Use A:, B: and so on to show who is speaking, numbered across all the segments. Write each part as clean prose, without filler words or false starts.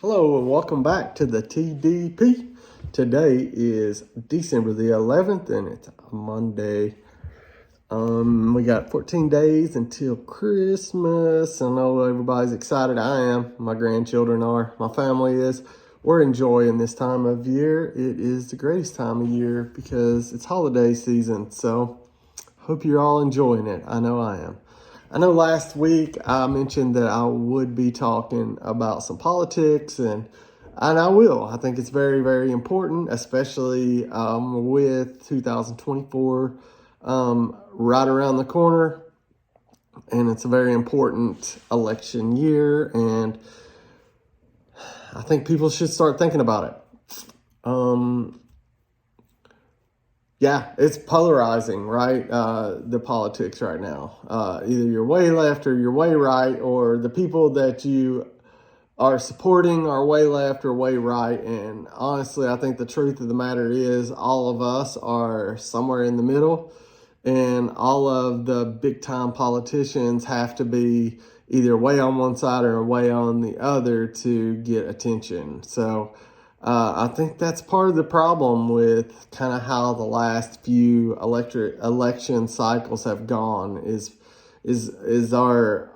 A: Hello and welcome back to the TDP. Today is December the 11th and it's a Monday. We got 14 days until Christmas. I know everybody's excited. I am. My grandchildren are. My family is. We're enjoying this time of year. It is the greatest time of year because it's holiday season. So hope you're all enjoying it. I know I am. I know last week I mentioned that I would be talking about some politics, and I will. I think it's very, very important, especially with 2024 right around the corner, and it's a very important election year, and I think people should start thinking about it. Yeah, it's polarizing, right? The politics right now. Either you're way left or you're way right, or the people that you are supporting are way left or way right. And honestly, I think the truth of the matter is all of us are somewhere in the middle, and all of the big time politicians have to be either way on one side or way on the other to get attention. So I think that's part of the problem with kind of how the last few election cycles have gone is our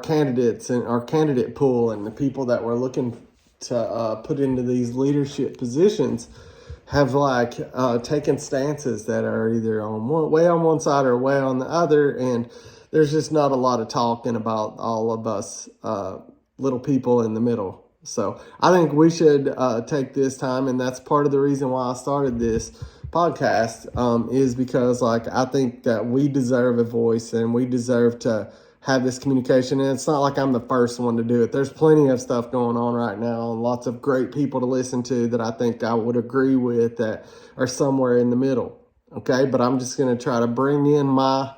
A: candidates and our candidate pool and the people that we're looking to put into these leadership positions have taken stances that are either way on one side or way on the other, and there's just not a lot of talking about all of us little people in the middle. So I think we should take this time, and that's part of the reason why I started this podcast, is because I think that we deserve a voice and we deserve to have this communication. And it's not like I'm the first one to do it. There's plenty of stuff going on right now and lots of great people to listen to that I think I would agree with that are somewhere in the middle. Okay, but I'm just going to try to bring in my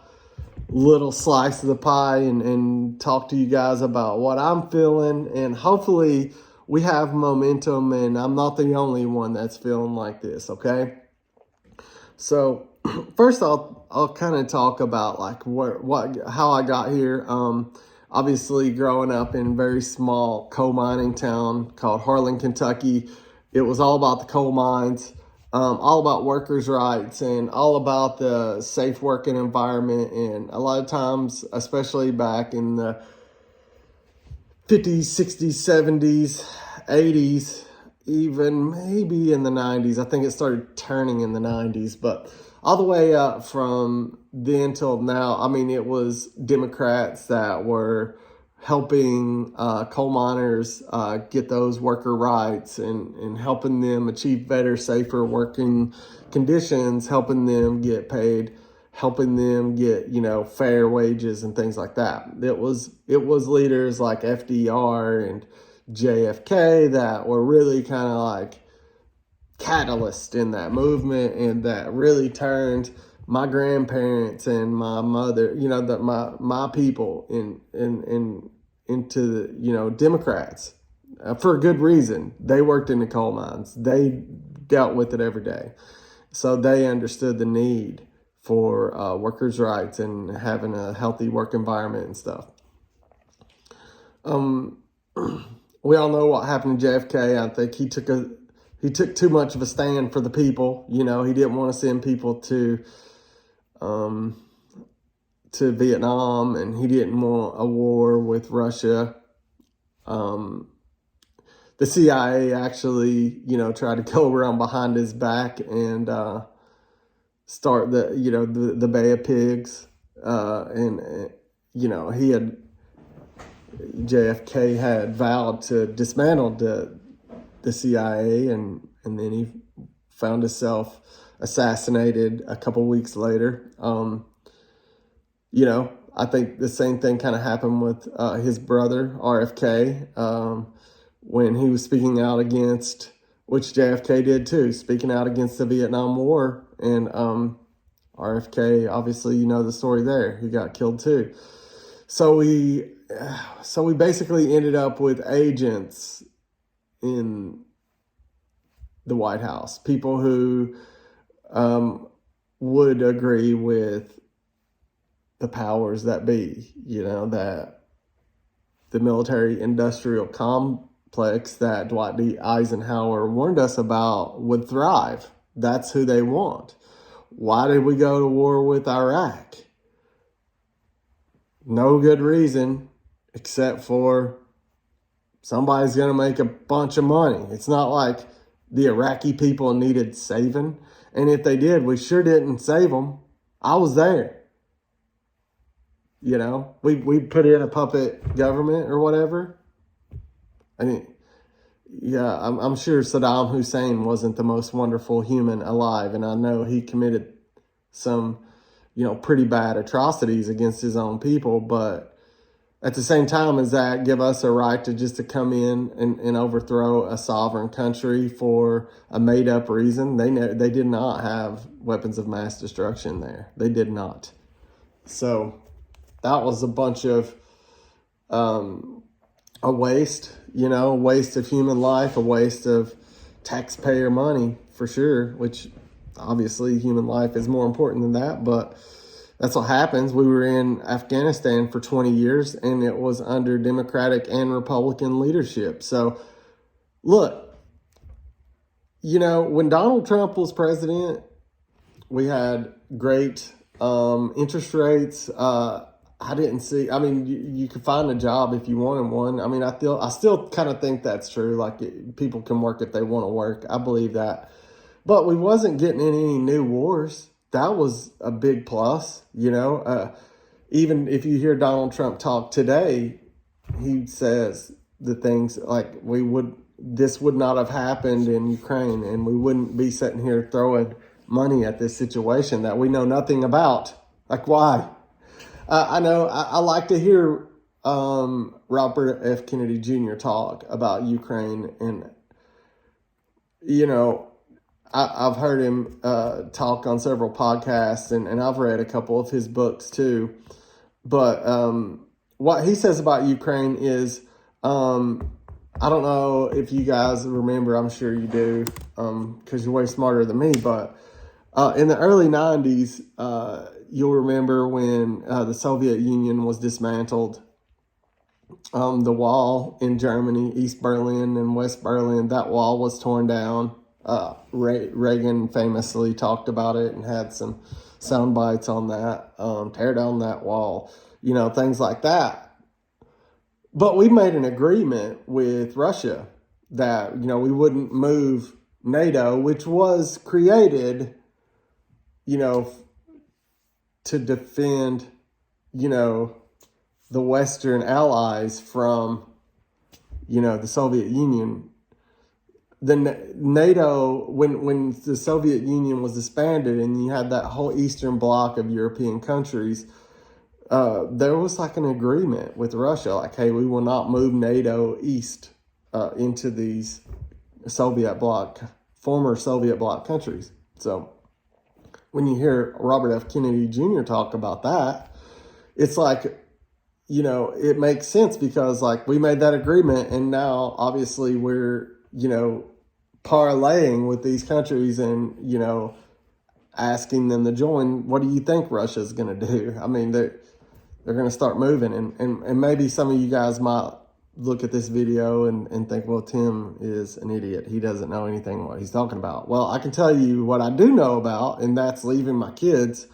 A: little slice of the pie and talk to you guys about what I'm feeling, and hopefully we have momentum and I'm not the only one that's feeling like this. Okay, so first I'll kind of talk about how I got here. Obviously growing up in a very small coal mining town called Harlan, Kentucky, it was all about the coal mines. All about workers' rights and all about the safe working environment. And a lot of times, especially back in the 50s, 60s, 70s, 80s, even maybe in the 90s. I think it started turning in the 90s, but all the way up from then till now, I mean, it was Democrats that were helping coal miners get those worker rights and helping them achieve better, safer working conditions, helping them get paid, helping them get, fair wages and things like that. It was leaders like FDR and JFK that were really kind of like catalyst in that movement, and that really turned my grandparents and my mother, that my people into Democrats for a good reason. They worked in the coal mines. They dealt with it every day. So they understood the need for workers' rights and having a healthy work environment and stuff. We all know what happened to JFK. I think he took too much of a stand for the people. He didn't want to send people to Vietnam, and he didn't want a war with Russia. The CIA actually, tried to go around behind his back and start the Bay of Pigs. JFK had vowed to dismantle the CIA, and then he found himself assassinated a couple weeks later. I think the same thing kind of happened with his brother, RFK, when he was speaking out against, which JFK did too, speaking out against the Vietnam War. And RFK, obviously, the story there. He got killed too. So we basically ended up with agents in the White House, people who would agree with the powers that be, that the military industrial that Dwight D. Eisenhower warned us about would thrive. That's who they want. Why did we go to war with Iraq? No good reason except for somebody's going to make a bunch of money. It's not like the Iraqi people needed saving. And if they did, we sure didn't save them. I was there. You know, we put in a puppet government or whatever. I mean, yeah, I'm sure Saddam Hussein wasn't the most wonderful human alive. And I know he committed some, pretty bad atrocities against his own people. But at the same time, does that give us a right to come in and overthrow a sovereign country for a made-up reason? They did not have weapons of mass destruction there. They did not. So that was a bunch of a waste, a waste of human life, a waste of taxpayer money for sure, which obviously human life is more important than that, but that's what happens. We were in Afghanistan for 20 years and it was under Democratic and Republican leadership. So look, when Donald Trump was president, we had great interest rates. I didn't see, you could find a job if you wanted one. I still kind of think that's true. Like people can work if they want to work. I believe that. But we wasn't getting in any new wars. That was a big plus, even if you hear Donald Trump talk today, he says the things like this would not have happened in Ukraine and we wouldn't be sitting here throwing money at this situation that we know nothing about. Like why? I know I like to hear Robert F. Kennedy Jr. talk about Ukraine and, I've heard him talk on several podcasts and I've read a couple of his books too. But what he says about Ukraine is, I don't know if you guys remember, I'm sure you do, because you're way smarter than me, but in the early 90s, you'll remember when the Soviet Union was dismantled. The wall in Germany, East Berlin and West Berlin, that wall was torn down. Reagan famously talked about it and had some sound bites on that. Tear down that wall, things like that. But we made an agreement with Russia that, we wouldn't move NATO, which was created, to defend, the Western allies from, the Soviet Union. The NATO, when the Soviet Union was disbanded and you had that whole Eastern bloc of European countries, there was like an agreement with Russia, like, hey, we will not move NATO east into these former Soviet bloc countries. So when you hear Robert F. Kennedy Jr. talk about that, it's like, it makes sense because like we made that agreement and now obviously we're, parlaying with these countries and, asking them to join. What do you think Russia's going to do? They're going to start moving and maybe some of you guys might look at this video and think, well, Tim is an idiot. He doesn't know anything what he's talking about. Well, I can tell you what I do know about, and that's leaving my kids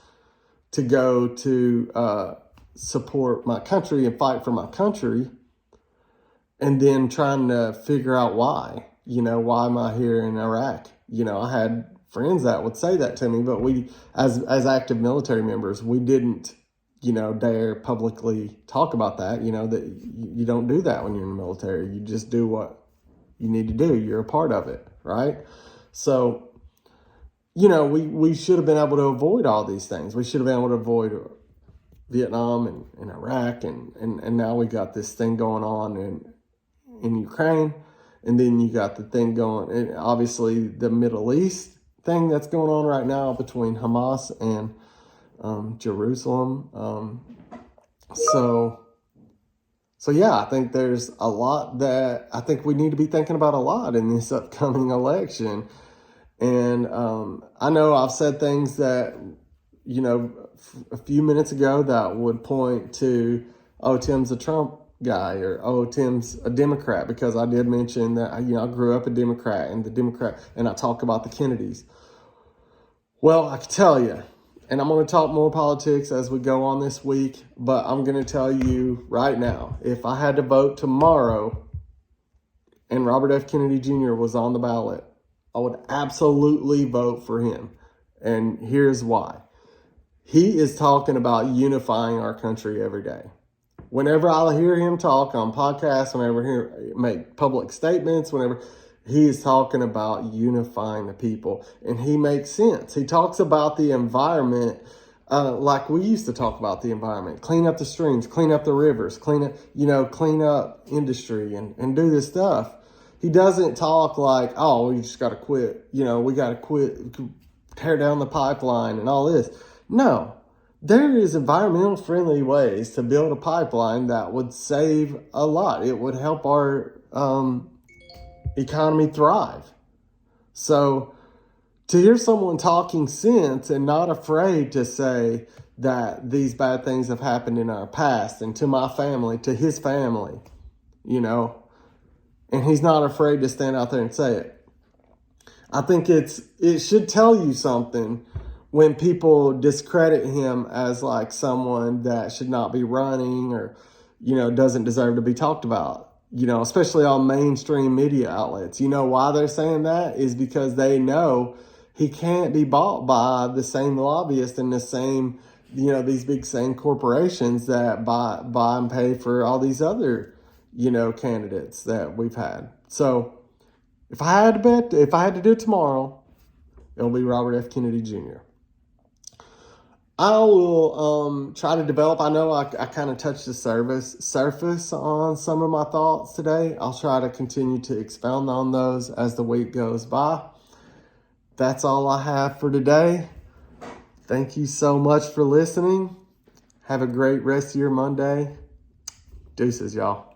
A: to go to support my country and fight for my country and then trying to figure out why. Why am I here in Iraq? I had friends that would say that to me, but we, as active military members, we didn't, dare publicly talk about that, that you don't do that when you're in the military. You just do what you need to do. You're a part of it, right? So, we should have been able to avoid all these things. We should have been able to avoid Vietnam and Iraq, and now we got this thing going on in Ukraine. And then you got the thing going, and obviously the Middle East thing that's going on right now between Hamas and Jerusalem. So yeah, I think there's a lot that I think we need to be thinking about a lot in this upcoming election. And I know I've said things that, a few minutes ago that would point to, oh, Tim's a Trump guy, or oh, Tim's a Democrat, because I did mention that I grew up a Democrat, and I talk about the Kennedys. Well, I can tell you, and I'm going to talk more politics as we go on this week, but I'm going to tell you right now, if I had to vote tomorrow and Robert F. Kennedy Jr. was on the ballot, I would absolutely vote for him. And here's why. He is talking about unifying our country every day. Whenever I hear him talk on podcasts, whenever I hear him make public statements, whenever he is talking about unifying the people, and he makes sense. He talks about the environment like we used to talk about the environment. Clean up the streams, clean up the rivers, clean up industry and do this stuff. He doesn't talk like, oh, we just got to quit. We got to quit, tear down the pipeline and all this. No, there is environmental friendly ways to build a pipeline that would save a lot. It would help our economy thrive. So to hear someone talking sense and not afraid to say that these bad things have happened in our past, and to my family, to his family, and he's not afraid to stand out there and say it. I think it should tell you something when people discredit him as like someone that should not be running, or, doesn't deserve to be talked about, especially on mainstream media outlets. Why they're saying that is because they know he can't be bought by the same lobbyists and the same, these big same corporations that buy and pay for all these other, candidates that we've had. So if I had to do it tomorrow, it'll be Robert F. Kennedy Jr. I will try to develop. I know I kind of touched the surface on some of my thoughts today. I'll try to continue to expound on those as the week goes by. That's all I have for today. Thank you so much for listening. Have a great rest of your Monday. Deuces, y'all.